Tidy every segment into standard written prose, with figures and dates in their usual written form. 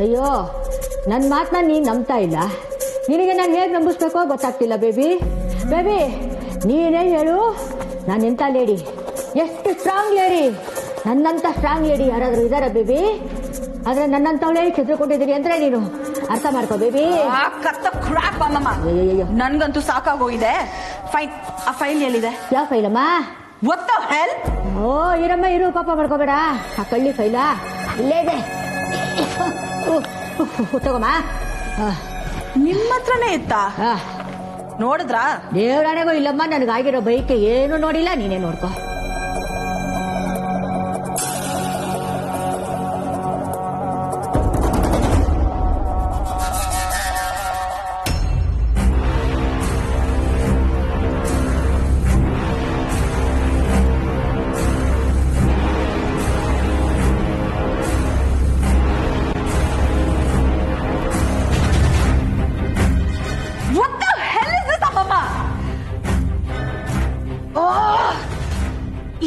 ಅಯ್ಯೋ ನನ್ನ ಮಾತನ್ನ ನೀನು ನಂಬ್ತಾ ಇಲ್ಲ. ನಿನಗೆ ನಾನು ಹೇಗೆ ನಂಬಿಸ್ಬೇಕೋ ಗೊತ್ತಾಗ್ತಿಲ್ಲ ಬೇಬಿ. ಬೇಬಿ ನೀನೇ ಹೇಳು, ನಾನು ಎಂಥ ಲೇಡಿ, ಎಷ್ಟು ಸ್ಟ್ರಾಂಗ್ ಲೇಡಿ. ನನ್ನಂತ ಸ್ಟ್ರಾಂಗ್ ಲೇಡಿ ಯಾರಾದರೂ ಇದಾರ ಬೇಬಿ? ಆದ್ರೆ ನನ್ನಂತವಳೇ ಚಿದ್ರಕೊಂಡಿದ್ದೀರಿ ಅಂದ್ರೆ ನೀನು ಅರ್ಥ ಮಾಡ್ಕೋ ಬೇಬಿ. ನನ್ಗಂತೂ ಸಾಕಾಗೋಗಿದೆ. ಫೈನ್, ಆ ಫೈಲ್ ಎಲ್ಲಿದೆ? ಯಾವ ಫೈಲಮ್ಮ? What the hell? ಓ ಇರಮ್ಮ ಇರು, ಪಾಪ ಮಾಡ್ಕೋಬೇಡ. ಆ ಕಳ್ಳಿ ಫೈಲಾ ಇಲ್ಲೇ ಇದೆ, ತಗೋಮ್ಮ. ನಿಮ್ಮ ಹತ್ರನೇ ಇತ್ತಾ? ನೋಡಿದ್ರಾ? ದೇವರಾಣೆಗೂ ಇಲ್ಲಮ್ಮ, ನನಗಾಗಿರೋ ಬೈಕ್ ಏನು ನೋಡಿಲ್ಲ, ನೀನೇ ನೋಡ್ಕೋ.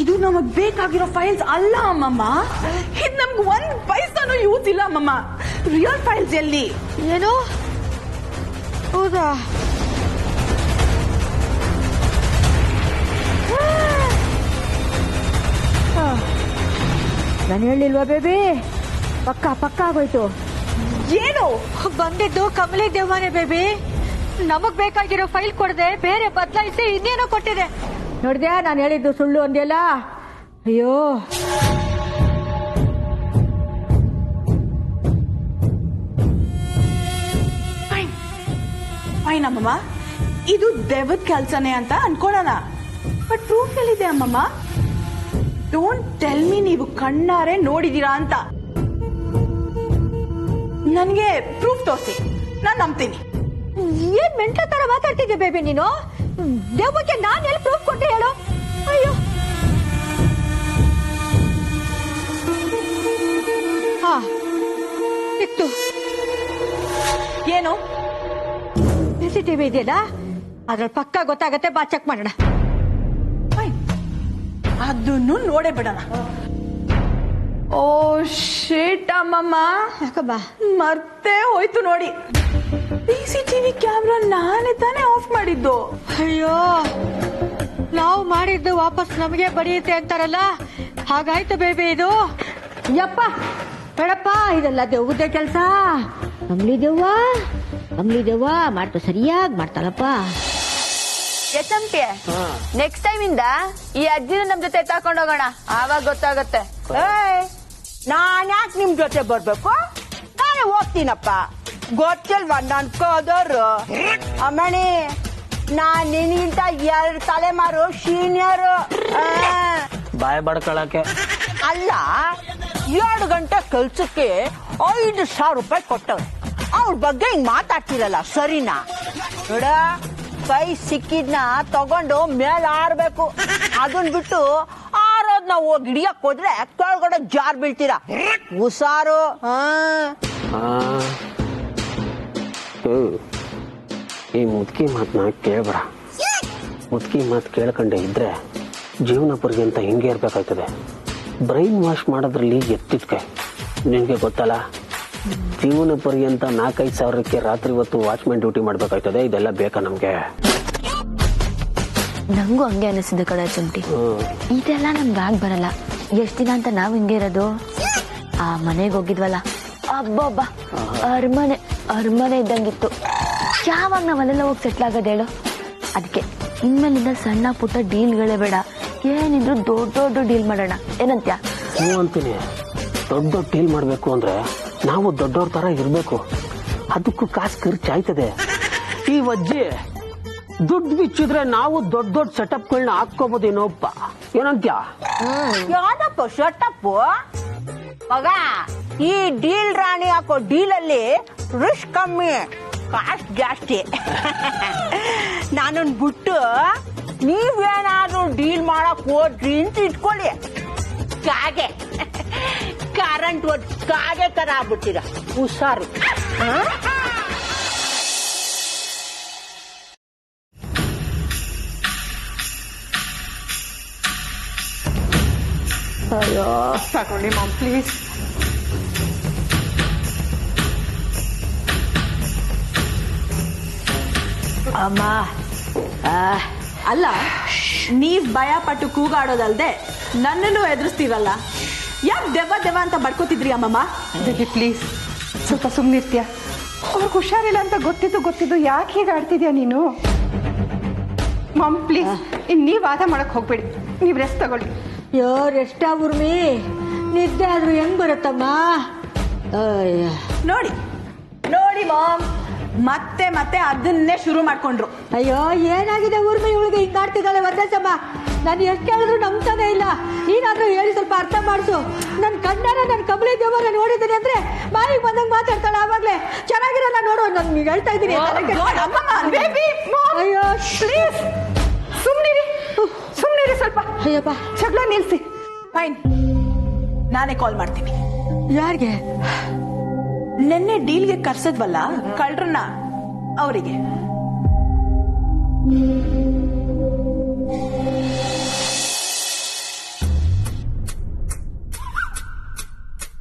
ಇದು ನಮಗ್ ಬೇಕಾಗಿರೋ ಫೈಲ್ಸ್ ಅಲ್ಲ ಅಮ್ಮಮ್ಮ. ಇದು ನಮ್ಗೆ 1 ಪೈಸಾನು ಯೂಸ್ ಇಲ್ಲ ಅಮ್ಮಮ್ಮ. ರಿಯಲ್ ಫೈಲ್ಸ್ ಎಲ್ಲಿ? ಏನು? ಹೌದಾ? ನಾನು ಹೇಳಿಲ್ವಾ ಬೇಬಿ? ಪಕ್ಕ ಆಗೋಯ್ತು. ಏನು ಬಂದಿದ್ದು ಕಮಲಿ ದೇವಾನೆ ಬೇಬಿ. ನಮಗ್ ಬೇಕಾಗಿರೋ ಫೈಲ್ ಕೊಡದೆ ಬೇರೆ ಬದಲಾಯಿಸಿ ಇನ್ನೇನೋ ಕೊಟ್ಟಿದೆ. ನೋಡಿದ್ಯಾ ನಾನು ಹೇಳಿದ್ದು ಸುಳ್ಳು ಅಂದ್ಯಲ್ಲ? ಅಯ್ಯೋ ಫೈನ್ ಅಮ್ಮಮ್ಮ, ಇದು ದೆವ್ವದ ಕೆಲ್ಸನೇ ಅಂತ ಅನ್ಕೊಳ್ಳೋಣ. ಬಟ್ ಪ್ರೂಫ್ ಎಲ್ಲಿದೆ ಅಮ್ಮಮ್ಮ? ಡೋಂಟ್ ಟೆಲ್ ಮೀ ನೀವು ಕಣ್ಣಾರೆ ನೋಡಿದೀರಾ ಅಂತ. ನನ್ಗೆ ಪ್ರೂಫ್ ತೋರಿಸಿ, ನಾನ್ ನಂಬ್ತೀನಿ. ಏನ್ ಮೆಂಟ್ಲ ತರ ಮಾತಾಡ್ತಿದ್ದೆ ಬೇಬಿ ನೀನು? ದೇವಕ್ಕೆ ನಾನು ಎಲ್ಲಿ ಪ್ರೂಫ್ ಕೊಟ್ಟೆ ಹೇಳು? ಅಯ್ಯೋ ಸಿಕ್ತು. ಏನು? CCTV ಇದೆಯಲ್ಲ, ಅದ್ರಲ್ಲಿ ಪಕ್ಕ ಗೊತ್ತಾಗತ್ತೆ, ಬಾ ಚೆಕ್ ಮಾಡೋಣ. ಅದನ್ನು ನೋಡೇ ಬಿಡೋಣ. ಓ ಶೇಟ್ ಅಮ್ಮಮ್ಮ, ಯಾಕಮ್ಮ ಮರ್ತೇ ಹೋಯ್ತು ನೋಡಿ. CCTV ಕ್ಯಾಮ್ರಾ ನಾನೇ ತಾನೇ ಆಫ್ ಮಾಡಿದ್ದು. ಅಯ್ಯೋ ನಾವು ಮಾಡಿದ್ದು ವಾಪಸ್ ನಮಗೆ ಬಡಿಯುತ್ತೆ ಅಂತಾರಲ್ಲ, ಹಾಗಾಯ್ತು ಬೇಬಿ ಇದು. ಯಪ್ಪ ಬೇಡಪ್ಪ, ಇದೆಲ್ಲ ದೆವ್ವದ ಕೆಲಸ. ಕಮ್ಲಿ ದೆವ್ವ ಮಾಡ್ತಾ ಸರಿಯಾಗಿ ಮಾಡ್ತಾಳಪ್ಪ. ಯಶಂಟಿ, ನೆಕ್ಸ್ಟ್ ಟೈಮ್ ಇಂದ ಈ ಅಜ್ಜಿನ ನಮ್ ಜೊತೆ ತಕೊಂಡ್ ಹೋಗೋಣ, ಆವಾಗ ಗೊತ್ತಾಗತ್ತೆ. ನಾನ್ ಯಾಕೆ ನಿಮ್ ಜೊತೆ ಬರ್ಬೇಕು? ನಾನೇ ಹೋಗ್ತೀನಪ್ಪ. ಗೊತ್ತಿಲ್ವಾ ನನ್ ಕೋದೋರು? ಅಮ್ಮಣಿ, ನಾನ್ ನಿನ್ಗಿಂತ 2 ತಲೆಮಾರು ಸೀನಿಯರು. ಬಾಯ್ ಬಡ್ಕೊಳಕ್ಕೆ ಅಲ್ಲ, 2 ಗಂಟೆ ಕೆಲ್ಸಕ್ಕೆ 5,000 ರೂಪಾಯಿ ಕೊಟ್ಟವ್ರು. ಅವ್ರ ಬಗ್ಗೆ ಹಿಂಗ್ ಮಾತಾಡ್ತಿರಲ್ಲ, ಸರಿನಾ? ನೋಡ, ಕೈ ಸಿಕ್ಕಿದ್ನ ತಗೊಂಡು ಮೇಲ್ ಆಡ್ಬೇಕು. ಅದನ್ ಬಿಟ್ಟು ಆರೋದ್ನ ಹೋಗಿ ಹಿಡಿಯಕ್ ಹೋದ್ರೆ ಕೆಳಗಡೆ ಜಾರ್ ಬೀಳ್ತೀರಾ. ಹುಷಾರು. ಈ ಮುದುಕಿ ಮಾತನ್ನ ಕೇಳ್ಬೇಡ. ಮುದುಕಿ ಮಾತು ಕೇಳ್ಕೊಂಡೆ ಇದ್ರೆ ಜೀವನ ಪರ್ಯಂತ ಹಿಂಗೆ ಇರ್ಬೇಕಾಗ್ತದೆ. ಬ್ರೈನ್ ವಾಶ್ ಮಾಡೋದ್ರಲ್ಲಿ ಎತ್ತಿದ್ಕೆ ನಿನ್ಗೆ ಗೊತ್ತಲ್ಲ, ಜೀವನ ಪರ್ಯಂತ 4-5 ಸಾವಿರಕ್ಕೆ ರಾತ್ರಿ ಹೊತ್ತು ವಾಚ್ಮ್ಯಾನ್ ಡ್ಯೂಟಿ ಮಾಡ್ಬೇಕಾಗ್ತದೆ. ಇದೆಲ್ಲ ಬೇಕಾ ನಮ್ಗೆ? ನಂಗೂ ಹಂಗೆ ಅನಿಸಿದೆ ಕಡೆ ಚುಂಟಿ. ಇದೆಲ್ಲ ನಮ್ಗೆ ಆಗ್ ಬರಲ್ಲ. ಎಷ್ಟ್ ದಿನ ಅಂತ ನಾವ್ ಹಿಂಗೆ ಇರೋದು? ಆ ಮನೆಗೆ ಹೋಗಿದ್ವಲ್ಲ, ಅಬ್ಬಬ್ಬ, ಅರಮನೆ ಇದ್ದಂಗಿತ್ತು. ಯಾವಾಗ ನಾವಲ್ಲೆಲ್ಲ ಹೋಗಿ ಸೆಟ್ಲ್ ಆಗೋದು ಹೇಳು? ಅದಕ್ಕೆ ಇನ್ಮೇಲಿಂದ ಸಣ್ಣ ಪುಟ್ಟ ಡೀಲ್ಗಳೇ ಬೇಡ, ಏನಿದ್ರು ದೊಡ್ಡ ಡೀಲ್ ಮಾಡೋಣ. ಏನಂತ್ಯ? ಹ್ಞೂ ಅಂತೀನಿ. ದೊಡ್ಡ ಡೀಲ್ ಮಾಡ್ಬೇಕು ಅಂದ್ರೆ ನಾವು ದೊಡ್ಡವ್ರ ತರ ಇರ್ಬೇಕು. ಅದಕ್ಕೂ ಕಾಸು ಖರ್ಚಾಯ್ತದೆ. ಈ ಅಜ್ಜಿ ದುಡ್ಡು ಬಿಚ್ಚಿದ್ರೆ ನಾವು ದೊಡ್ಡ ಸೆಟಪ್ಗಳನ್ನ ಹಾಕೋಬೋದೇನೋಪ್ಪ. ಏನಂತ್ಯ? ಯಾವ್ದಪ್ಪ ಶಟಪ್ ಮಗ? ಈ ಡೀಲ್ ರಾಣಿ ಹಾಕೋ ಡೀಲಲ್ಲಿ ರಿಸ್ಕ್ ಕಮ್ಮಿ, ಕಾಸ್ಟ್ ಜಾಸ್ತಿ. ನಾನೊಂದು ಬಿಟ್ಟು ನೀವೇನಾದ್ರೂ ಡೀಲ್ ಮಾಡಕ್ ಹೋದ್ರಿ ಅಂತ ಇಟ್ಕೊಳ್ಳಿ, ಕಾಗೆ ಕರೆಂಟ್ ಕಾಗೆ ತರ ಆಗ್ಬಿಟ್ಟಿರ. ಹುಷಾರು. ಅಯ್ಯೋ ತಗೊಳ್ಳಿ ಮಾಮ್ ಪ್ಲೀಸ್. ಅಮ್ಮ ಅಲ್ಲ ನೀವ್ ಭಯ ಪಟ್ಟು ಕೂಗಾಡೋದಲ್ದೆ ನನ್ನನ್ನು ಎದುರಿಸ್ತೀರಲ್ಲ. ಯಾಕೆ ದೆವ್ವ ಅಂತ ಬಡ್ಕೋತಿದ್ರಿ ಅಮ್ಮಮ್ಮ? ದೇವಿ ಪ್ಲೀಸ್ ಸ್ವಲ್ಪ ಸುಮ್ಮನಿರ್ತೀಯ. ಅವ್ರಿಗೆ ಹುಷಾರಿಲ್ಲ ಅಂತ ಗೊತ್ತಿದ್ದು ಯಾಕೆ ಹೀಗೆ ಆಡ್ತಿದ್ಯಾ ನೀನು? ಮಾಮ್ ಪ್ಲೀಸ್ ನೀವು ವಾದ ಮಾಡಕ್ ಹೋಗ್ಬೇಡಿ, ನೀವು ರೆಸ್ಟ್ ತಗೊಳ್ಳಿ. ಅಯ್ಯೋ ರೆಸ್ಟಾ ಉರ್ಮಿ, ನಿದ್ದೆ ಆದ್ರೂ ಹೆಂಗ್ ಬರುತ್ತಮ್ಮ? ನೋಡಿ ನೋಡಿ ಮಾಮ್, ಮತ್ತೆ ಮತ್ತೆ ಅದನ್ನೇ ಶುರು ಮಾಡ್ಕೊಂಡ್ರು. ಅಯ್ಯೋ ಏನಾಗಿದೆ ಊರ್ಮಿ, ಇವಳಿಗೆ ಹಿಂಗ್ ಆಡ್ತಿದ್ದಾಳೆ ಒಂದೇ ಸಮ. ನಾನು ಎಷ್ಟು ಹೇಳಿದ್ರು ನಂಬ್ತಾನೆ ಇಲ್ಲ. ನೀನಾದ್ರೂ ಹೇಳಿ ಸ್ವಲ್ಪ ಅರ್ಥ ಮಾಡಿಸು. ನನ್ನ ಕಣ್ಣಾರ ನನ್ನ ಕಬಳಿ ದೇವರ ನೋಡಿದ್ದೀನಿ ಅಂದ್ರೆ ಬಾಯಿಗೆ ಬಂದಂಗೆ ಮಾತಾಡ್ತಾಳೆ. ಆವಾಗ್ಲೇ ಚೆನ್ನಾಗಿರಲ್ಲ ನೋಡು. ನಾನು ಹೇಳ್ತಾ ಇದ್ದೀನಿ. ಅಯ್ಯೋ ಪ್ಲೀಸ್ ಸುಮ್ಮನಿರಿ ಸ್ವಲ್ಪ. ಅಯ್ಯಪ್ಪ ಜಗಳ ನಿಲ್ಸಿ. ಫೈನ್, ನಾನೇ ಕಾಲ್ ಮಾಡ್ತೀನಿ. ಯಾರಿಗೆ? ನೆನ್ನೆ ಡೀಲ್ಗೆ ಕರ್ಸದ್ವಲ್ಲ ಕಳ್ರನ್ನ, ಅವರಿಗೆ.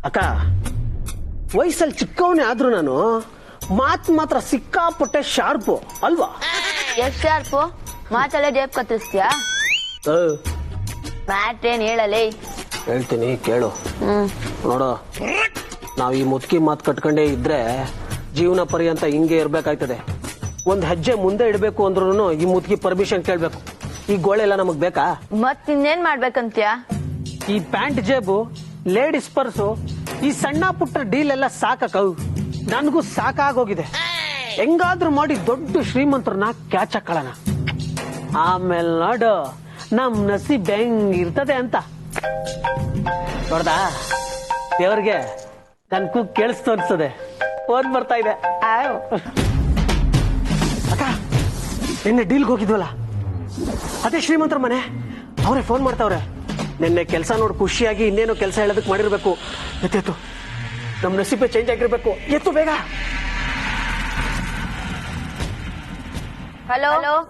ಅಕ್ಕ, ವಯಸ್ಸಲ್ಲಿ ಚಿಕ್ಕವನೇ ಆದ್ರೂ ನಾನು ಮಾತ್ರ ಸಿಕ್ಕಾಪಟ್ಟೆ ಶಾರ್ಪು ಅಲ್ವಾ? ಎಷ್ಟ್ ಶಾರ್ಪು? ಮಾತಲ್ಲ ಜೇಬ್ ಕತ್ತರಿಸ್ತೀಯಾ? ಮ್ಯಾಟ್ರೇನ್ ಹೇಳಲೇ? ಹೇಳ್ತೀನಿ ಕೇಳು. ನೋಡು, ನಾವ್ ಈ ಮುದುಕಿ ಮಾತು ಕಟ್ಕೊಂಡೇ ಇದ್ರೆ ಜೀವನ ಪರ್ಯಂತ ಹಿಂಗೆ ಇರ್ಬೇಕಾಯ್ತದೆ. ಒಂದ್ ಹೆಜ್ಜೆ ಮುಂದೆ ಇಡ್ಬೇಕು ಅಂದ್ರೂ ಈ ಮುದುಕಿ ಪರ್ಮಿಷನ್ ಕೇಳ್ಬೇಕು. ಈ ಗೋಳೆಲ್ಲ ನಮಗ್ ಬೇಕಾ? ಮತ್ ಇನ್ನೇನ್ ಮಾಡ್ಬೇಕಂತ್ಯ? ಈ ಪ್ಯಾಂಟ್ ಜೇಬು, ಲೇಡೀಸ್ ಪರ್ಸು, ಈ ಸಣ್ಣ ಪುಟ್ಟ ಡೀಲ್ ಎಲ್ಲ ಸಾಕವು. ನನ್ಗೂ ಸಾಕಾಗೋಗಿದೆ. ಹೆಂಗಾದ್ರೂ ಮಾಡಿ ದೊಡ್ಡ ಶ್ರೀಮಂತರನ್ನ ಕ್ಯಾಚ್ ಹಾಕೊಳ್ಳೋಣ. ಆಮೇಲೆ ನೋಡು ನಮ್ ನಸೀಬ್ ಹೆಂಗ್ ಇರ್ತದೆ ಅಂತ. ನೋಡ್ದಾ, ದೇವ್ರಿಗೆ ನನ್ಗೂ ಕೇಳಿಸ್ತು ಅನ್ಸದೆ. ಫೋನ್ ಬರ್ತಾ ಇದೆ. ಅಕ್ಕ, ನಿನ್ನೆ ಡೀಲ್ಗೆ ಹೋಗಿದ್ವಲ್ಲ, ಅದೇ ಶ್ರೀಮಂತರ ಮನೆ. ಅವರೇ ಫೋನ್ ಮಾಡ್ತಾವ್ರೆ. ನಿನ್ನೆ ಕೆಲಸ ನೋಡಿ ಖುಷಿಯಾಗಿ ಇನ್ನೇನು ಕೆಲಸ ಹೇಳೋದಕ್ಕೆ ಮಾಡಿರ್ಬೇಕು. ಎತ್ತು, ನಮ್ ನಸೀಬೆ ಚೇಂಜ್ ಆಗಿರ್ಬೇಕು. ಎತ್ತು ಬೇಗ. ಹಲೋ ಹಲೋ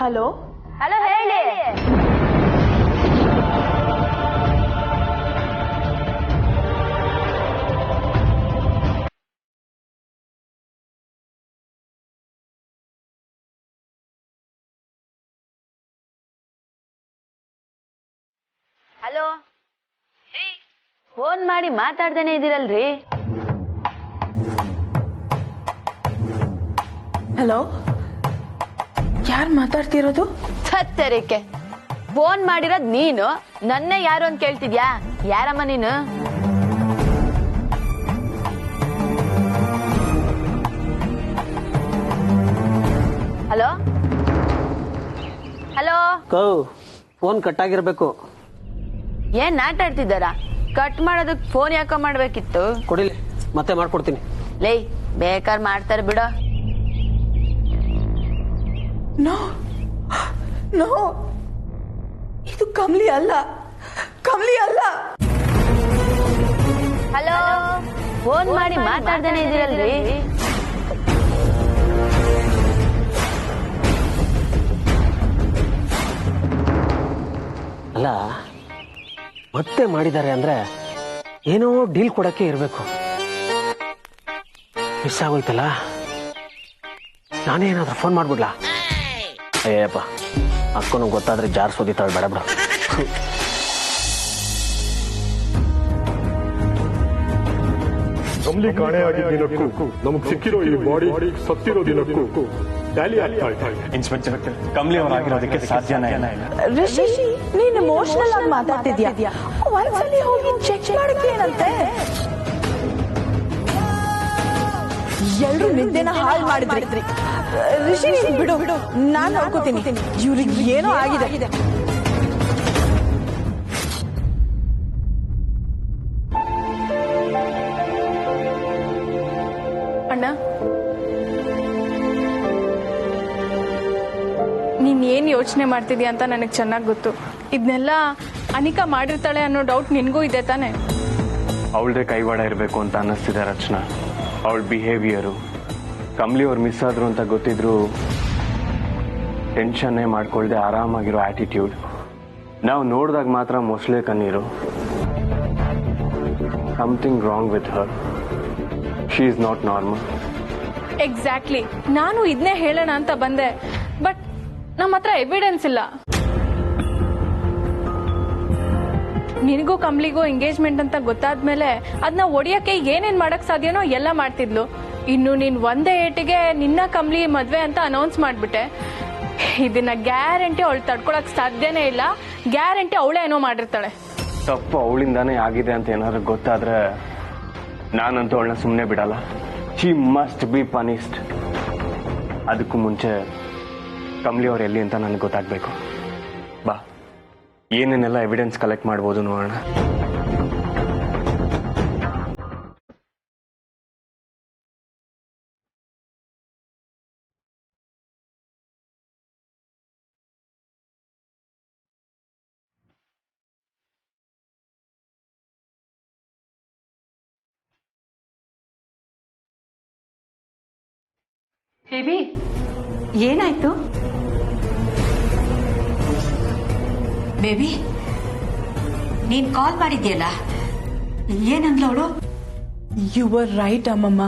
ಹಲೋ ಹಲೋ ಹೇಳಿ. ಹಲೋ, ಫೋನ್ ಮಾಡಿ ಮಾತಾಡ್ದೇನೆ ಇದೀರಲ್ರಿ? ಹಲೋ, ಯಾರು ಮಾತಾಡ್ತಿರೋದು? ಸತ್ತರಿಕೆ, ಫೋನ್ ಮಾಡಿರೋದ್ ನೀನು, ನನ್ನೇ ಯಾರು ಅಂತ ಕೇಳ್ತಿದ್ಯಾ? ಯಾರಮ್ಮ ನೀನು? ಹಲೋ ಹಲೋ, ಫೋನ್ ಕಟ್ ಆಗಿರ್ಬೇಕು. ಏನ್ ಆಟಾಡ್ತಿದ್ದಾರ? ಕಟ್ ಮಾಡೋದಕ್ ಫೋನ್ ಯಾಕೋ ಮಾಡ್ಬೇಕಿತ್ತು? ಕೊಡಿಲಿ, ಮತ್ತೆ ಮಾಡ್ಕೊಡ್ತೀನಿ. ಲೇ, ಬೇಕಾರ್ ಮಾಡ್ತಾರೆ ಬಿಡೋ. ನೋ ನೋ, ಇದು ಕಮ್ಲಿ ಅಲ್ಲ. ಹಲೋ, ಫೋನ್ ಮಾಡಿ ಮಾತಾಡ್ದೇನೆ ಇದೀರಲ್ರಿ? ಅಲ್ಲ, ಮತ್ತೆ ಮಾಡಿದ್ದಾರೆ ಅಂದ್ರೆ ಏನೋ ಡೀಲ್ ಕೊಡಕ್ಕೆ ಇರ್ಬೇಕು. ಮಿಸ್ ಆಗೋಯ್ತಲ್ಲ, ನಾನೇ ಏನಾದ್ರೂ ಫೋನ್ ಮಾಡ್ಬಿಡ್ಲಾ? ಅಯ್ಯಪ್ಪ, ಅಕ್ಕನು ಗೊತ್ತಾದ್ರೆ ಜಾರ್ ಸೋದಿತಾಳೆ. ಬೇಡ ಬಿಡ. ಕಮ್ಲಿ ಕಾಣೆಯಾಗಿದ್ದ ದಿನಕ್ಕೂ ನಮಗ್ ಸಿಕ್ಕಿರೋ ಈ ಬಾಡಿ ಸತ್ತಿರೋ ದಿನಕ್ಕೂ ಟ್ಯಾಲಿ ಆಗ್ತಾ ಇದೆ. ಇನ್ಸ್ಪೆಕ್ಟರ್, ಕಮ್ಲಿ ಅವರಾಗಿರೋದಕ್ಕೆ ಸಾಧ್ಯನೇ ಇಲ್ಲ. ರಿಷಿ, ನೀನ್ ಎಮೋಷನಲ್ ಆಗಿ ಮಾತಾಡ್ತಿದ್ಯಾ? ಒಂದ್ಸಲಿ ಹೋಗಿ ಚೆಕ್ ಮಾಡಕ್ಕೆ ಏನಂತೆ? ಎಲ್ರು ನಿದ್ದೆನ ಹಾಳು ಮಾಡಿದ್ರಿ. ರಿಷಿ, ಬಿಡು, ನಾನ್ ನೋಡ್ಕೋತೀನಿ. ಇವ್ರಿಗೆ ಏನೋ ಆಗಿದೆ. ಅಣ್ಣ, ನೀನ್ ಏನ್ ಯೋಚನೆ ಮಾಡ್ತಿದ್ಯಾ ಅಂತ ನನಗೆ ಚೆನ್ನಾಗಿ ಗೊತ್ತು. ಇದನ್ನೆಲ್ಲ ಅನಿಕಾ ಮಾಡಿರ್ತಾಳೆ ಅನ್ನೋ ಡೌಟ್ ನಿನ್ಗೂ ಇದೆ ತಾನೆ? ಅವಳದೇ ಕೈವಾಡ ಇರಬೇಕು ಅಂತ ಅನ್ನಿಸ್ತಿದೆ ರಚನಾ. ಅವಳ ಬಿಹೇವಿಯರು, ಕಮ್ಲಿ ಅವ್ರು ಮಿಸ್ ಆದ್ರು ಅಂತ ಗೊತ್ತಿದ್ರು ಟೆನ್ಷನ್ನೇ ಮಾಡ್ಕೊಳ್ದೆ ಆರಾಮಾಗಿರೋ ಆಟಿಟ್ಯೂಡ್. ನಾವು ನೋಡಿದಾಗ ಮಾತ್ರ ಮೊಸಳೆ ಕಣ್ಣೀರು. Something wrong with her. She is not normal. Exactly, ನಾನು ಇದನ್ನೇ ಹೇಳೋಣ ಅಂತ ಬಂದೆ, ಬಟ್ ನಮ್ಮ ಹತ್ರ ಎವಿಡೆನ್ಸ್ ಇಲ್ಲ. ನಿನಗೂ ಕಮ್ಲಿಗೂ ಎಂಗೇಜ್ಮೆಂಟ್ ಅಂತ ಗೊತ್ತಾದ್ಮೇಲೆ ಅದನ್ನ ಒಡಿಯಕ್ಕೆ ಏನೇನ್ ಮಾಡಕ್ ಸಾಧ್ಯನೋ ಎಲ್ಲ ಮಾಡ್ತಿದ್ಲು. ಇನ್ನು ನೀನ್ ಒಂದೇ ಏಟಿಗೆ ನಿನ್ನ ಕಮ್ಲಿ ಮದ್ವೆ ಅಂತ ಅನೌನ್ಸ್ ಮಾಡ್ಬಿಟ್ಟೆ. ಇದನ್ನ ಗ್ಯಾರಂಟಿ ಅವಳು ತಡ್ಕೊಳಕ್ ಸಾಧ್ಯನೇ ಇಲ್ಲ. ಗ್ಯಾರಂಟಿ ಅವಳೇ ಏನೋ ಮಾಡಿರ್ತಾಳೆ. ತಪ್ಪು ಅವಳಿಂದಾನೇ ಆಗಿದೆ ಅಂತ ಏನಾದ್ರು ಗೊತ್ತಾದ್ರೆ ನಾನಂತೂ ಅವಳನ್ನ ಸುಮ್ಮನೆ ಬಿಡಲ್ಲ. She must be punished. ಅದಕ್ಕೂ ಮುಂಚೆ ಕಮ್ಲಿ ಅವ್ರು ಎಲ್ಲಿ ಅಂತ ನನಗೆ ಗೊತ್ತಾಗಬೇಕು. ಬಾ, ಏನೇನೆಲ್ಲ ಎವಿಡೆನ್ಸ್ ಕಲೆಕ್ಟ್ ಮಾಡ್ಬೋದು ನೋಡೋಣ. ಬೇಬಿ, ಏನಾಯ್ತು? ಬೇಬಿ, ನೀನ್ ಕಾಲ್ ಮಾಡಿದ್ಯಲ್ಲ, ಏನಂದ್ಲು ಅವಳು? ಯು ವರ್ ರೈಟ್ ಅಮ್ಮಮ್ಮ.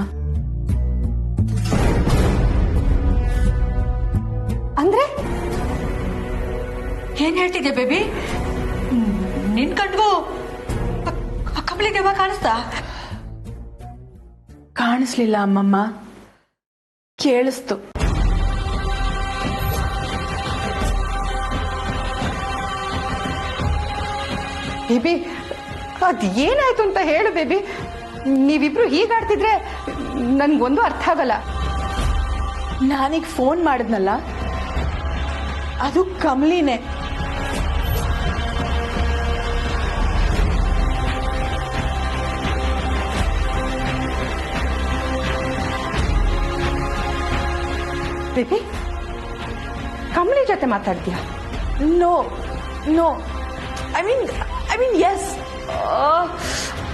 ಅಂದ್ರೆ ಏನ್ ಹೇಳ್ತಿದ್ಯಾ ಬೇಬಿ? ನಿನ್ ಕಣ್ಗೂ ಕಮಲಿಗೆ ಯಾವಾಗ ಕಾಣಿಸ್ತಾ? ಕಾಣಿಸ್ಲಿಲ್ಲ ಅಮ್ಮಮ್ಮ, ಕೇಳಿಸ್ತು. ಬೇಬಿ, ಅದ್ ಏನಾಯ್ತು ಅಂತ ಹೇಳು ಬೇಬಿ. ನೀವಿಬ್ರು ಹೀಗಾಡ್ತಿದ್ರೆ ನನ್ಗೊಂದು ಅರ್ಥ ಆಗಲ್ಲ. ನಾನೀಗ ಫೋನ್ ಮಾಡಿದ್ನಲ್ಲ, ಅದು ಕಮ್ಲಿನೇ. ಬೇಬಿ, ಕಮಲಿ ಜೊತೆ ಮಾತಾಡ್ತೀಯಾ? No no, I mean yes.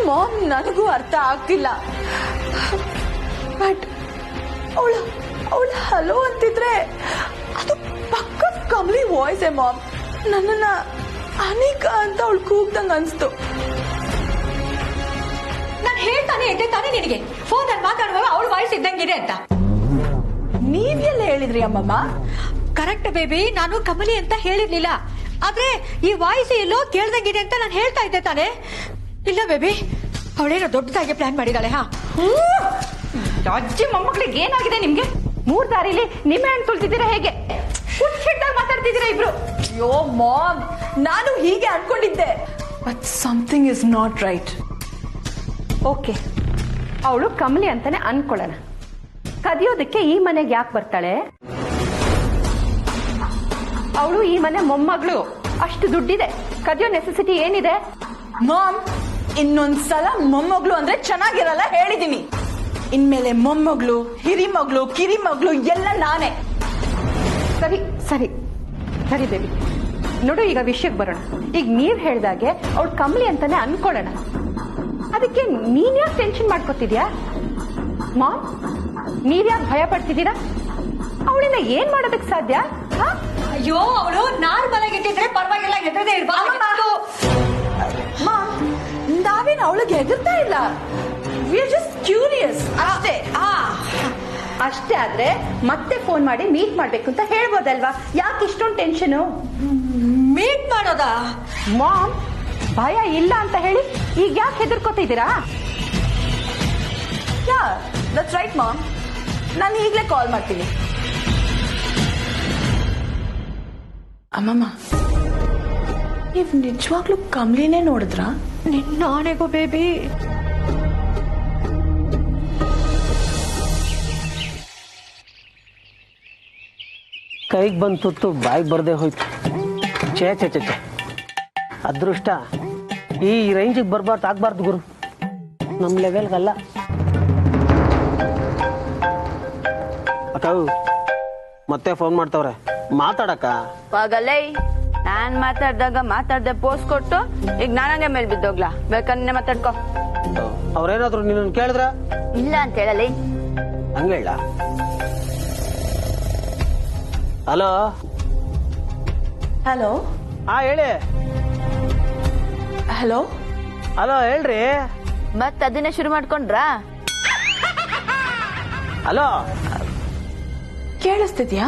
Mom, ನನಗೂ ಅರ್ಥ ಆಗ್ತಿಲ್ಲ. ಬಟ್ ಅವಳು ಹಲೋ ಅಂತಿದ್ರೆ ಅದು ಪಕ್ಕ ಕಮ್ಲಿ ವಾಯ್ಸೇ ಮಾಮ್. ನನ್ನನ್ನ ಅನಿಕಾ ಅಂತ ಅವಳು ಕೂಗ್ದಂಗ ಅನ್ಸ್ತು. ನಾನು ಹೇಳ್ತಾನೆ ಇದ್ದೆ ತಾನೇ ನಿನಗೆ, ಫೋನ್ ಅಲ್ಲಿ ಮಾತಾಡುವಾಗ ಅವಳು ವಾಯ್ಸ್ ಇದ್ದಂಗಿದೆ ಅಂತ. ನೀವೆಲ್ಲ ಹೇಳಿದ್ರಿ ಅಮ್ಮಮ್ಮ? ಕರೆಕ್ಟ್ ಬೇಬಿ, ನಾನು ಕಮಲಿ ಅಂತ ಹೇಳಿರ್ಲಿಲ್ಲ. ಆದ್ರೆ ಈ ವಾಯ್ಸ್ ಎಲ್ಲೋ ಕೇಳ್ದಂಗಿದೆ ಅಂತ ನಾನು ಹೇಳ್ತಾ ಇದ್ದೆ ತಾನೆ. ಇಲ್ಲ ಬೇಬಿ, ಅವಳೇನೋ ದೊಡ್ಡದಾಗಿ ಪ್ಲಾನ್ ಮಾಡಿದಾಳೆ. ಅಜ್ಜಿ ಮೊಮ್ಮಕ್ಳಿಗೆ ಏನಾಗಿದೆ ನಿಮ್ಗೆ? 3 ದಾರಿಲಿ ನಿಮ್ಮೆ ಹಣ್ಣು ತುಳ್ತಿದ್ದೀರಾ ಹೇಗೆ? ಹುಚ್ಚಿಟ್ಟಾಗಿ ಮಾತಾಡ್ತಿದ್ದೀರಾ ಇಬ್ರು. ಅಯ್ಯೋ ಮಾಮ್, ನಾನು ಹೀಗೆ ಅನ್ಕೊಂಡಿದ್ದೆ. But something is not right. Okay, ಅವಳು ಕಮಲಿ ಅಂತಾನೆ ಅನ್ಕೊಳ್ಳೋಣ. ಕದಿಯೋದಕ್ಕೆ ಈ ಮನೆಗೆ ಯಾಕೆ ಬರ್ತಾಳೆ? ಅವಳು ಈ ಮನೆ ಮೊಮ್ಮಗಳು, ಅಷ್ಟು ದುಡ್ಡಿದೆ, ಕದಿಯೋ ನೆಸೆಸಿಟಿ ಏನಿದೆ? ಮಾಮ್, ಇನ್ನೊಂದ್ಸಲ ಮೊಮ್ಮಗಳು ಅಂದ್ರೆ ಚೆನ್ನಾಗಿರಲ್ಲ ಹೇಳಿದೀನಿ. ಇನ್ಮೇಲೆ ಮೊಮ್ಮಗಳು, ಹಿರಿಮಗಳು, ಕಿರಿಮಗಳು ಎಲ್ಲ ನಾನೇ. ಸರಿ ಸರಿ ಸರಿ ಬೇಬಿ, ನೋಡು ಈಗ ವಿಷಯಕ್ಕೆ ಬರೋಣ. ಈಗ ನೀವ್ ಹೇಳ್ದಾಗೆ ಅವಳು ಕಮಲಿ ಅಂತಾನೆ ಅನ್ಕೊಳ್ಳೋಣ. ಅದಕ್ಕೆ ನೀನ್ ಯಾಕೆ ಟೆನ್ಷನ್ ಮಾಡ್ಕೊತಿದ್ಯಾ? ಮಾಮ್, ನೀವ್ಯಾಕೆ ಭಯ ಪಡ್ತಿದ್ದೀರಾ? ಅವಳನ್ನ ಏನ್ ಮಾಡೋದಕ್ಕೆ ಸಾಧ್ಯ? ಅಯ್ಯೋ, ಅವಳು ನಾರ್ಮಲ್ ಆಗಿ ಇಟ್ಟಿದ್ರೆ ಪರವಾಗಿಲ್ಲ, ಎದುರದೇ ಇರ್ಬಾರ್ದು. ಮಾಮ್, ನಾವೇನು ಅವಳಿಗೆ ಹೆದರ್ತಾ ಇಲ್ಲ. ವಿ ಆರ್ ಜಸ್ಟ್ ಕ್ಯೂರಿಯಸ್ ಅಷ್ಟೇ. ಅಷ್ಟೇ ಆದ್ರೆ ಮತ್ತೆ ಫೋನ್ ಮಾಡಿ ಮೀಟ್ ಮಾಡ್ಬೇಕು ಅಂತ ಹೇಳ್ಬೋದಲ್ವಾ? ಯಾಕೆ ಇಷ್ಟೊಂದು ಟೆನ್ಷನ್? ಮೀಟ್ ಮಾಡೋದಾ? ಮಾಮ್, ಭಯ ಇಲ್ಲ ಅಂತ ಹೇಳಿ ಈಗ ಯಾಕೆ ಹೆದರ್ಕೋತಿದ್ದೀರಾ? ಯಾ, ದಟ್ಸ್ ರೈಟ್ ಮಾಮ್. ನಾನು ಈಗಲೇ ಕಾಲ್ ಮಾಡ್ತೀನಿ. ಅಮ್ಮಮ್ಮ, ನೀವು ನಿಜವಾಗ್ಲೂ ಕಮ್ಲಿನೇ ನೋಡಿದ್ರಾ? ನಿನ್ನಾಣೆಗೋ ಬೇಬಿ. ಕೈಗೆ ಬಂದು ತುತ್ತು ಬಾಯಿಗೆ ಬರದೆ ಹೋಯ್ತು. ಛೇ ಛೇ ಛೇ ಛೇ, ಅದೃಷ್ಟ ಈ ರೇಂಜಿಗೆ ಬರಬಾರ್ದು, ಆಗ್ಬಾರ್ದು ಗುರು. ನಮ್ಮ ಲೆವೆಲ್ಗಲ್ಲ. ಅಕ್ಕ ಮತ್ತೆ ಫೋನ್ ಮಾಡ್ತವ್ರೆ, ಮಾತಾಡಕ್ಕ. ಹೋಗಲ್ಲೇ, ನಾನ್ ಮಾತಾಡ್ದಾಗ ಮಾತಾಡ್ದೆ ಪೋಸ್ ಕೊಟ್ಟು ಈಗ ನಾನಂಗೆ ಮೇಲ್ ಬಿದ್ದೋಗ್ಲಾ? ಬೇಕನ್ನೇ ಮಾತಾಡ್ಕೊ. ಅವ್ರೇನಾದ್ರು ನಿನ್ನ ಕೇಳಿದ್ರ? ಇಲ್ಲ ಅಂತ ಹೇಳಲಿ. ಹಂಗ ಹೇಳ. ಹಲೋ, ಹಲೋ ಹೇಳಿ. ಹಲೋ ಹಲೋ ಹೇಳ್ರಿ. ಮತ್ ಅದನ್ನೇ ಶುರು ಮಾಡ್ಕೊಂಡ್ರಾ? ಹಲೋ ಕೇಳಿಸ್ತಿದ್ಯಾ?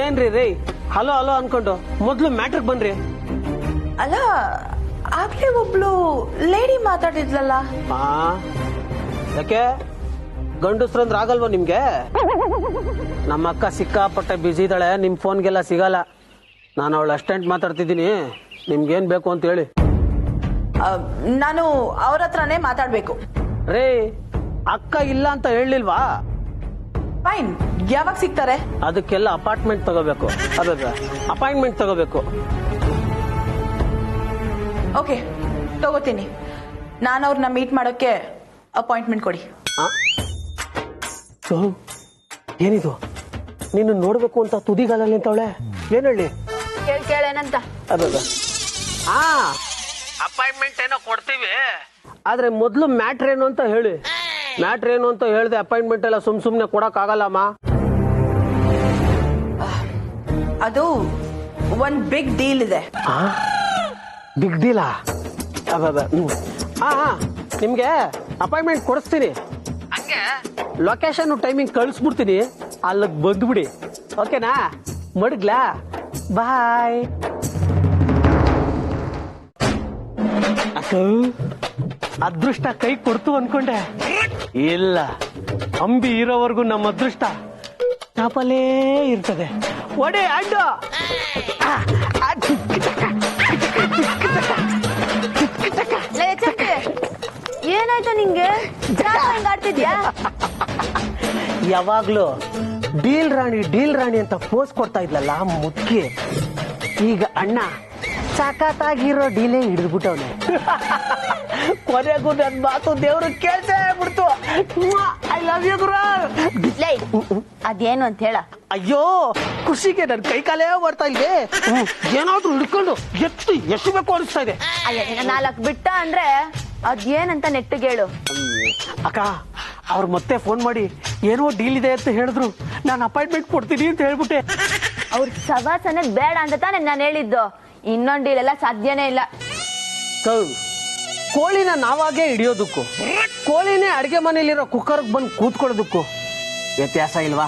ಏನ್ರಿ ರೇ ಹಲೋ ಹಲೋ ಅನ್ಕೊಂಡು ಮೊದ್ಲು ಮ್ಯಾಟ್ರಿಕ್ ಬನ್ರಿ. ಅಲ್ಲ ಆಗ್ಲೇ ಒಬ್ಳು ಲೇಡಿ ಮಾತಾಡಿದ್ಲಲ್ಲ. ಯಾಕೆ ಗಂಡಸ್ರಂದ್ರ ಆಗಲ್ವ ನಿಮ್ಗೆ? ನಮ್ಮ ಅಕ್ಕ ಸಿಕ್ಕಾಪಟ್ಟೆ ಬಿಸಿ ಇದ್ದಾಳೆ, ನಿಮ್ ಫೋನ್ಗೆಲ್ಲ ಸಿಗಲ್ಲ. ನಾನು ಅವಳ ಅಸ್ಟೆಂಟ್ ಮಾತಾಡ್ತಿದ್ದೀನಿ, ನಿಮ್ಗೇನ್ ಬೇಕು ಅಂತ ಹೇಳಿ. ನಾನು ಅವ್ರ ಹತ್ರನೇ ಮಾತಾಡ್ಬೇಕು. ರೇ ಅಕ್ಕ ಇಲ್ಲ ಅಂತ ಹೇಳಿಲ್ವಾ? ಫೈನ್, ಯಾವಾಗ ಸಿಗ್ತಾರೆ? ಅದಕ್ಕೆಲ್ಲ ಅಪಾರ್ಟ್ಮೆಂಟ್ ತಗೋಬೇಕು, ಅಪಾಯಿಂಟ್ಮೆಂಟ್ ತಗೋಬೇಕು. ಓಕೆ ತಗೋತೀನಿ. ನಾನು ಅವ್ರನ್ನ ಮೀಟ್ ಮಾಡೋಕೆ ಅಪಾಯಿಂಟ್ಮೆಂಟ್ ಕೊಡಿ. ಏನಿದು ನೀನು ನೋಡ್ಬೇಕು ಅಂತ ತುದಿಗಾಲಲ್ಲಿ ನಿಂತವಳೆ, ಏನ್ ಹೇಳಿ? ಕೇಳೇನಂತ? ಅಪಾಯಿಂಟ್ಮೆಂಟ್ ಏನೋ ಕೊಡ್ತೀವಿ, ಆದ್ರೆ ಮೊದ್ಲು ಮ್ಯಾಟ್ರ್ ಏನು ಅಂತ ಹೇಳಿ. ಮ್ಯಾಟ್ರ್ ಏನು ಅಂತ ಹೇಳ್ದೆ ಅಪಾಯಿಂಟ್ಮೆಂಟ್ ಎಲ್ಲ ಸುಮ್ನೆ ಕೊಡಕ್ ಆಗಲ್ಲಮ್ಮ. ಅದು ಒಂದ್ ಬಿಗ್ ಡೀಲ್ ಇದೆ. ಬಿಗ್ ಡೀಲಾ? ನಿಮ್ಗೆ ಅಪಾಯಿಂಟ್ಮೆಂಟ್ ಕೊಡಿಸ್ತೀನಿ, ಹಂಗೆ ಲೊಕೇಶನ್ ಟೈಮಿಂಗ್ ಕಳಿಸ್ಬಿಡ್ತೀನಿ, ಅಲ್ಲಿಗೆ ಬಂದ್ಬಿಡಿ. ಓಕೆನಾ? ಮಡ್ಗ್ಲಾ? ಬಾಯ್. ಅದೃಷ್ಟ ಕೈ ಕೊಡ್ತು ಅನ್ಕೊಂಡೆ, ಇಲ್ಲ. ಅಂಬಿ ಇರೋವರೆಗೂ ನಮ್ಮ ಅದೃಷ್ಟ ಚಾಪಲೇ ಇರ್ತದೆ. ಒಡೆ ಅಡ್ಡು. ಏನಾಯ್ತು ನಿಂಗೆ? ಆಡ್ತಿದ್ಯಾ? ಯಾವಾಗ್ಲೂ ಡೀಲ್ ರಾಣಿ ಅಂತ ಪೋಸ್ ಕೊಡ್ತಾ ಇದ್ಲಲ್ಲ ಮುದ್ಕಿ, ಈಗ ಅಣ್ಣ ಸಖತ್ತಾಗಿರೋ ಡೀಲೇ ಹಿಡಿದ್ಬಿಟ್ಟವನೆ. ಕೊನೆಗೂ ನನ್ ಮಾತು ದೇವ್ರು ಕೇಳ್ಸೇ ಬಿಡ್ತು. ಐ ಲವ್ ಯು ಗುರು. ಅದೇನು ಅಂತ ಹೇಳ. ಅಯ್ಯೋ ಖುಷಿಗೆ ನನ್ ಕೈ ಕಾಲೇ ಬರ್ತಾ ಇದೆ. ಏನಾದ್ರೂ ಹಿಡ್ಕೊಂಡು ಎಷ್ಟು ಬೇಕು ಅನಿಸ್ತಾ ಇದೆ. ಅಯ್ಯ 4 ಬಿಟ್ಟ ಅಂದ್ರೆ ಅದೇನಂತ ನೆಟ್ಟಿಗೆ ಹೇಳು. ಅಕ್ಕ ಅವ್ರು ಮತ್ತೆ ಫೋನ್ ಮಾಡಿ ಏನೋ ಡೀಲ್ ಇದೆ ಅಂತ ಹೇಳಿದ್ರು, ನಾನು ಅಪಾಯಿಂಟ್ಮೆಂಟ್ ಕೊಡ್ತೀನಿ ಅಂತ ಹೇಳ್ಬಿಟ್ಟೆ. ಅವ್ರ ಸವಾಸನೆ ಬೇಡ ಅಂತ ತಾನೆ ನಾನು ಹೇಳಿದ್ದು. ಇನ್ನೊಂದು ಡೀಲ್ ಎಲ್ಲ ಸಾಧ್ಯನೇ ಇಲ್ಲ. ಕೋಳಿನ ನಾವಾಗೇ ಹಿಡಿಯೋದಕ್ಕೂ, ಕೋಳಿನೇ ಅಡಿಗೆ ಮನೇಲಿರೋ ಕುಕ್ಕರ್ ಬಂದು ಕೂತ್ಕೊಳ್ಳೋದಕ್ಕೂ ವ್ಯತ್ಯಾಸ ಇಲ್ವಾ?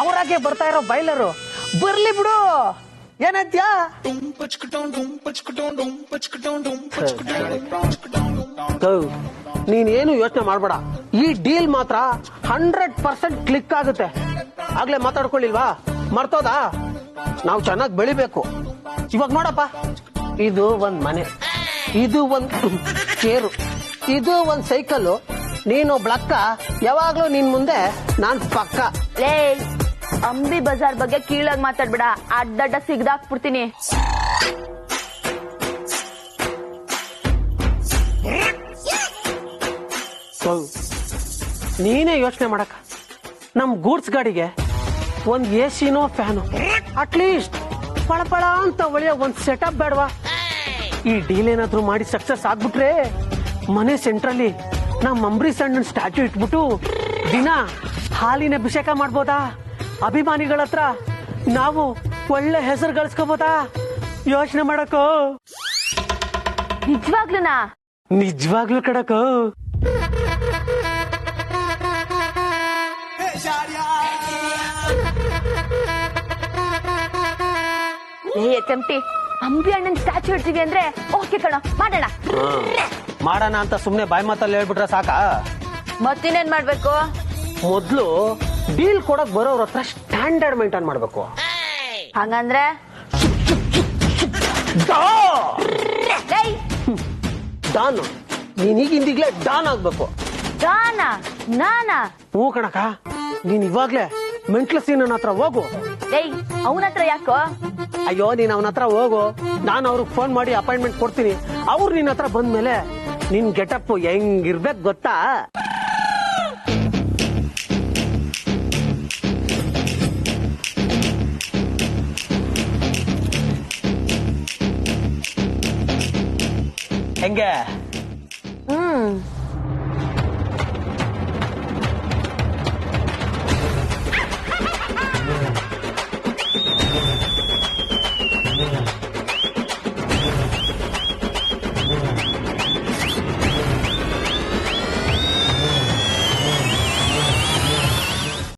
ಅವರಾಗೆ ಬರ್ತಾ ಇರೋ ಬೈಲರು ಬರ್ಲಿ ಬಿಡು, ಏನಂತ್ಯಾ? ನೀನೇನು ಯೋಚನೆ ಮಾಡ್ಬೇಡ, ಈ ಡೀಲ್ ಮಾತ್ರ 100% ಕ್ಲಿಕ್ ಆಗುತ್ತೆ. ಆಗ್ಲೇ ಮಾತಾಡ್ಕೊಳ್ಳಿಲ್ವಾ? ಮರ್ತೋದಾ? ನಾವು ಚೆನ್ನಾಗಿ ಬೆಳಿಬೇಕು. ಇವಾಗ ನೋಡಪ್ಪ, ಇದು ಒಂದ್ ಮನೆ, ಇದು ಒಂದ್ ಚೇರು, ಇದು ಒಂದ್ ಸೈಕಲ್. ನೀನೊಬ್ಳಕ್ಕ, ಯಾವಾಗ್ಲೂ ನಿನ್ ಮುಂದೆ ನಾನ್ ಪಕ್ಕ. ಲೇ ಅಂಬಿ ಬಜಾರ್ ಬಗ್ಗೆ ಕೀಳಾಗಿ ಮಾತಾಡ್ಬೇಡ, ಅಡ್ಡಡ್ಡ ಸಿಗ್ದಾಕ್ಬಿಡ್ತೀನಿ. ನೀನೇ ಯೋಚನೆ ಮಾಡಕ, ನಮ್ ಗೂಡ್ಸ್ ಗಾಡಿಗೆ ಒಂದ್ ಎಸಿನೋ ಫ್ಯಾನು, ಅಟ್ಲೀಸ್ಟ್ ಪಳಪಳ ಅಂತ ಒಳ್ಳೆಯ ಒಂದ್ ಸೆಟಪ್ ಬೇಡವಾ? ಈ ಡೀಲ್ ಏನಾದ್ರು ಮಾಡಿ ಸಕ್ಸಸ್ ಆಗ್ಬಿಟ್ರೆ ಮನೆ ಸೆಂಟ್ರಲ್ಲಿ ನಮ್ ಅಂಬರೀಷ್ ಅಣ್ಣನ್ ಸ್ಟ್ಯಾಚ್ಯೂ ಇಟ್ಬಿಟ್ಟು ದಿನ ಹಾಲಿನ ಅಭಿಷೇಕ ಮಾಡ್ಬೋದಾ? ಅಭಿಮಾನಿಗಳ ಹತ್ರ ನಾವು ಒಳ್ಳೆ ಹೆಸರು ಗಳಿಸ್ಕೋಬೋದಾ? ಯೋಚನೆ ಮಾಡಕೋ. ನಿಜವಾಗ್ಲೂನಾ? ನಿಜವಾಗ್ಲೂ ಕಡಕೋ. ಚಂಟಿ, ಅಂಬಿ ಅಣ್ಣನ್ ಸ್ಟ್ಯಾಚ್ಯೂ ಇಡ್ತೀವಿ ಅಂದ್ರೆ ಓಕೆ ಕಣ, ಮಾಡೋಣ. ಮಾಡೋಣ ಅಂತ ಸುಮ್ನೆ ಬಾಯಿ ಮಾತಲ್ಲಿ ಹೇಳ್ಬಿಟ್ರೆ ಸಾಕ? ಮತ್ತಿನ್ನೇನ್ ಮಾಡ್ಬೇಕು? ಮೊದ್ಲು ಡೀಲ್ ಕೊಡಕ್ ಬರೋರ ಹತ್ರ ಸ್ಟ್ಯಾಂಡರ್ಡ್ ಮೇಂಟೈನ್ ಮಾಡ್ಬೇಕು. ಹಂಗಂದ್ರೆ ಡಾನ್, ನೀನ್ ಈಗಿಂದೀಗ್ಲೇ ಡಾನ್ ಆಗ್ಬೇಕು. ಡಾನ? ನಾನಾ? ಹ್ಞೂ ಕಣಕ, ನೀನ್ ಇವಾಗ್ಲೇ ಮೆಂಟ್ಲ ಸೀನನ್ ಹತ್ರ ಹೋಗು. ಏಯ್ ಅವನ ಹತ್ರ ಯಾಕೋ? ಅಯ್ಯೋ ನೀನ್ ಅವನ ಹತ್ರ ಹೋಗು, ನಾನು ಅವ್ರಿಗೆ ಫೋನ್ ಮಾಡಿ ಅಪಾಯಿಂಟ್ಮೆಂಟ್ ಕೊಡ್ತೀನಿ. ಅವ್ರು ನಿನ್ ಹತ್ರ ಬಂದ್ಮೇಲೆ ನಿನ್ ಗೆಟಪ್ ಹೆಂಗಿರ್ಬೇಕು ಗೊತ್ತಾ? ಹೆಂಗೆ?